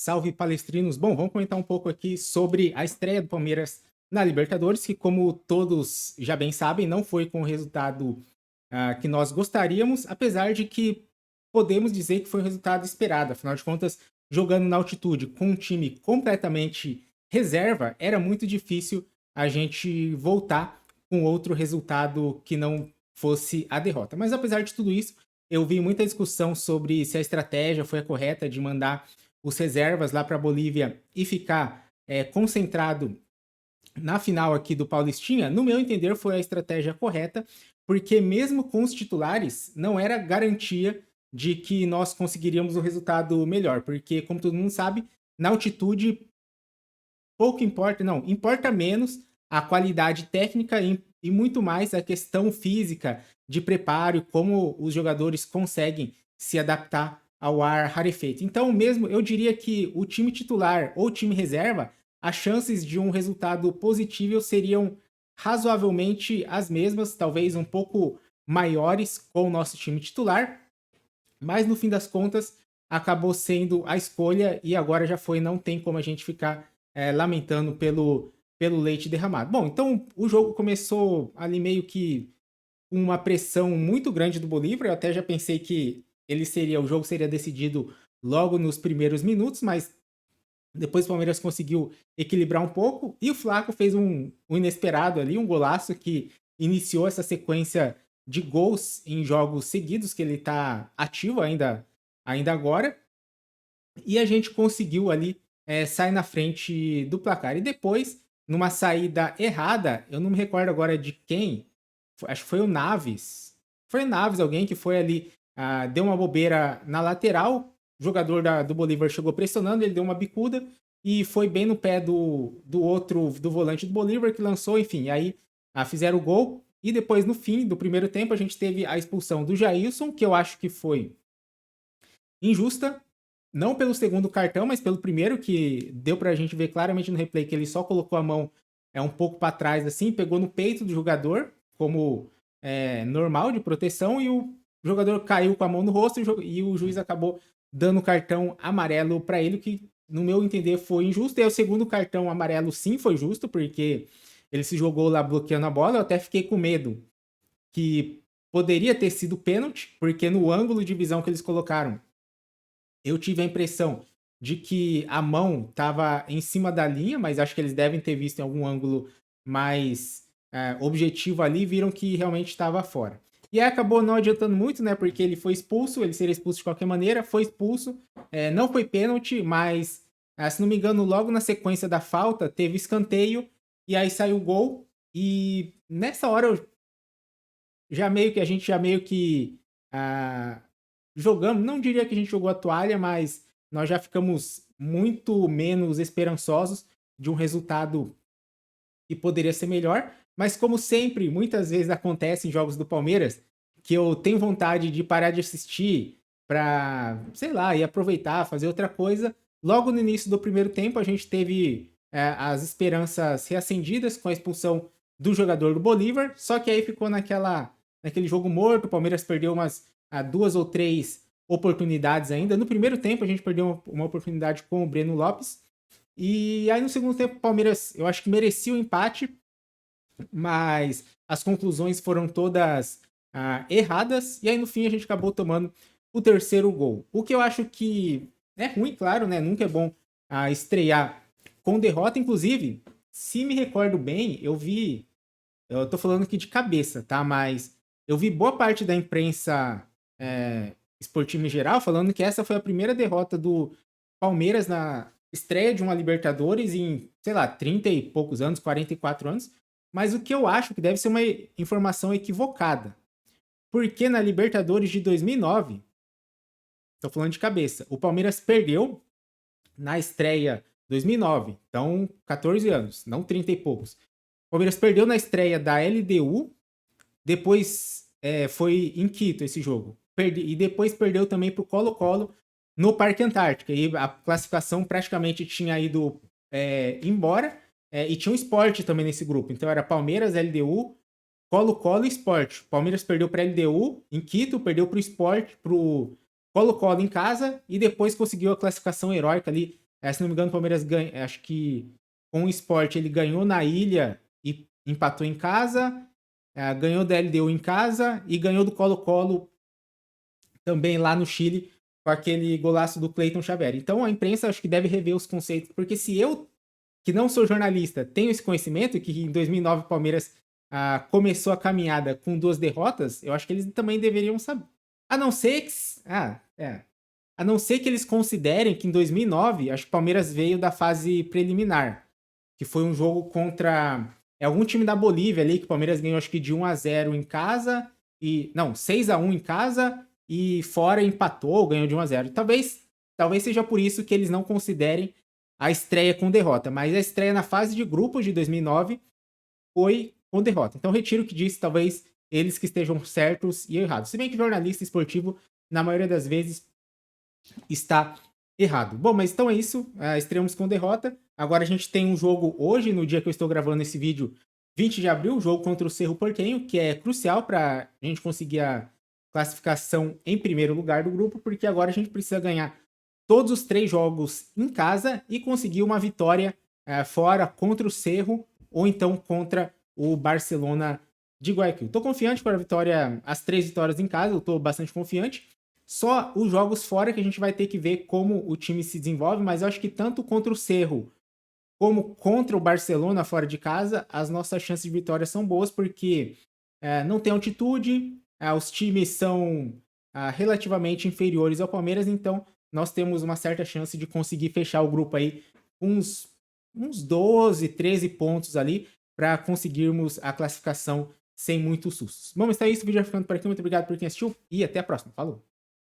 Salve palestrinos! Bom, vamos comentar um pouco aqui sobre a estreia do Palmeiras na Libertadores, que como todos já bem sabem, não foi com o resultado que nós gostaríamos, apesar de que podemos dizer que foi um resultado esperado. Afinal de contas, jogando na altitude com um time completamente reserva, era muito difícil a gente voltar com outro resultado que não fosse a derrota. Mas apesar de tudo isso, eu vi muita discussão sobre se a estratégia foi a correta de mandar os reservas lá para a Bolívia e ficar concentrado na final aqui do Paulistinha. No meu entender, foi a estratégia correta, porque mesmo com os titulares, não era garantia de que nós conseguiríamos um resultado melhor, porque, como todo mundo sabe, na altitude pouco importa, não, importa menos a qualidade técnica e muito mais a questão física de preparo e como os jogadores conseguem se adaptar ao ar rarefeito. Então, mesmo eu diria que o time titular ou time reserva, as chances de um resultado positivo seriam razoavelmente as mesmas, talvez um pouco maiores com o nosso time titular, mas no fim das contas acabou sendo a escolha e agora já foi, não tem como a gente ficar lamentando pelo leite derramado. Bom, então o jogo começou ali meio que com uma pressão muito grande do Bolívar. Eu até já pensei que o jogo seria decidido logo nos primeiros minutos, mas depois o Palmeiras conseguiu equilibrar um pouco e o Flaco fez um inesperado ali, um golaço que iniciou essa sequência de gols em jogos seguidos, que ele está ativo ainda agora. E a gente conseguiu ali sair na frente do placar. E depois, numa saída errada, eu não me recordo agora de quem, acho que foi o Naves. Foi o Naves, alguém que foi ali, deu uma bobeira na lateral, o jogador do Bolívar chegou pressionando, ele deu uma bicuda e foi bem no pé do outro, do volante do Bolívar, que lançou, enfim, aí fizeram o gol. E depois, no fim do primeiro tempo, a gente teve a expulsão do Jailson, que eu acho que foi injusta, não pelo segundo cartão, mas pelo primeiro, que deu pra gente ver claramente no replay que ele só colocou a mão um pouco para trás, assim, pegou no peito do jogador, como normal de proteção, e o jogador caiu com a mão no rosto e o juiz acabou dando cartão amarelo para ele, que no meu entender foi injusto. E o segundo cartão amarelo sim foi justo, porque ele se jogou lá bloqueando a bola. Eu até fiquei com medo que poderia ter sido pênalti, porque no ângulo de visão que eles colocaram, eu tive a impressão de que a mão estava em cima da linha, mas acho que eles devem ter visto em algum ângulo mais objetivo ali, viram que realmente estava fora. E aí acabou não adiantando muito, né? Porque ele foi expulso, ele seria expulso de qualquer maneira, foi expulso, não foi pênalti, mas se não me engano, logo na sequência da falta, teve escanteio, e aí saiu o gol. E nessa hora a gente já meio que ah, jogamos, não diria que a gente jogou a toalha, mas nós já ficamos muito menos esperançosos de um resultado que poderia ser melhor. Mas como sempre, muitas vezes acontece em jogos do Palmeiras, que eu tenho vontade de parar de assistir para, sei lá, e aproveitar, fazer outra coisa. Logo no início do primeiro tempo, a gente teve as esperanças reacendidas com a expulsão do jogador do Bolívar, só que aí ficou naquele jogo morto. O Palmeiras perdeu umas duas ou três oportunidades ainda. No primeiro tempo, a gente perdeu uma oportunidade com o Breno Lopes. E aí no segundo tempo, o Palmeiras, eu acho que merecia o empate, mas as conclusões foram todas erradas. E aí no fim a gente acabou tomando o terceiro gol. O que eu acho que é ruim, claro, né? Nunca é bom estrear com derrota. Inclusive, se me recordo bem, eu tô falando aqui de cabeça, tá? Mas eu vi boa parte da imprensa esportiva em geral falando que essa foi a primeira derrota do Palmeiras na estreia de uma Libertadores em, sei lá, 30 e poucos anos, 44 anos. Mas o que eu acho que deve ser uma informação equivocada. Porque na Libertadores de 2009, tô falando de cabeça, o Palmeiras perdeu na estreia 2009, então 14 anos, não 30 e poucos. O Palmeiras perdeu na estreia da LDU, depois foi em Quito esse jogo. E depois perdeu também para o Colo-Colo no Parque Antártica. E a classificação praticamente tinha ido embora. E tinha um Sport também nesse grupo. Então era Palmeiras, LDU, Colo-Colo e Sport. Palmeiras perdeu para LDU em Quito, perdeu para o Sport, para o Colo-Colo em casa e depois conseguiu a classificação heróica ali Se não me engano, o Palmeiras ganha, acho que com o Sport ele ganhou na Ilha e empatou em casa, ganhou da LDU em casa e ganhou do Colo-Colo também lá no Chile com aquele golaço do Cleiton Xavier. Então a imprensa acho que deve rever os conceitos, porque se eu, que não sou jornalista, tenho esse conhecimento, que em 2009 o Palmeiras começou a caminhada com 2 derrotas, eu acho que eles também deveriam saber. A não ser que... A não ser que eles considerem que em 2009, acho que o Palmeiras veio da fase preliminar, que foi um jogo contra algum time da Bolívia ali, que o Palmeiras ganhou acho que de 1-0 em casa, e não, 6-1 em casa, e fora empatou, ganhou de 1-0. Talvez seja por isso que eles não considerem a estreia com derrota, mas a estreia na fase de grupos de 2009 foi com derrota. Então retiro o que disse, talvez eles que estejam certos e errados. Se bem que jornalista esportivo, na maioria das vezes, está errado. Bom, mas então é isso. Estreamos com derrota. Agora a gente tem um jogo hoje, no dia que eu estou gravando esse vídeo, 20 de abril, jogo contra o Cerro Porteño, que é crucial para a gente conseguir a classificação em primeiro lugar do grupo, porque agora a gente precisa ganhar todos os 3 jogos em casa e conseguir uma vitória fora contra o Cerro ou então contra o Barcelona de Guayaquil. Estou confiante para a vitória, as 3 vitórias em casa, eu estou bastante confiante. Só os jogos fora que a gente vai ter que ver como o time se desenvolve, mas eu acho que tanto contra o Cerro como contra o Barcelona fora de casa, as nossas chances de vitória são boas, porque não tem altitude, os times são relativamente inferiores ao Palmeiras, então nós temos uma certa chance de conseguir fechar o grupo aí uns 12, 13 pontos ali para conseguirmos a classificação sem muitos sustos. Bom, mas é isso, o vídeo vai ficando por aqui. Muito obrigado por quem assistiu e até a próxima. Falou!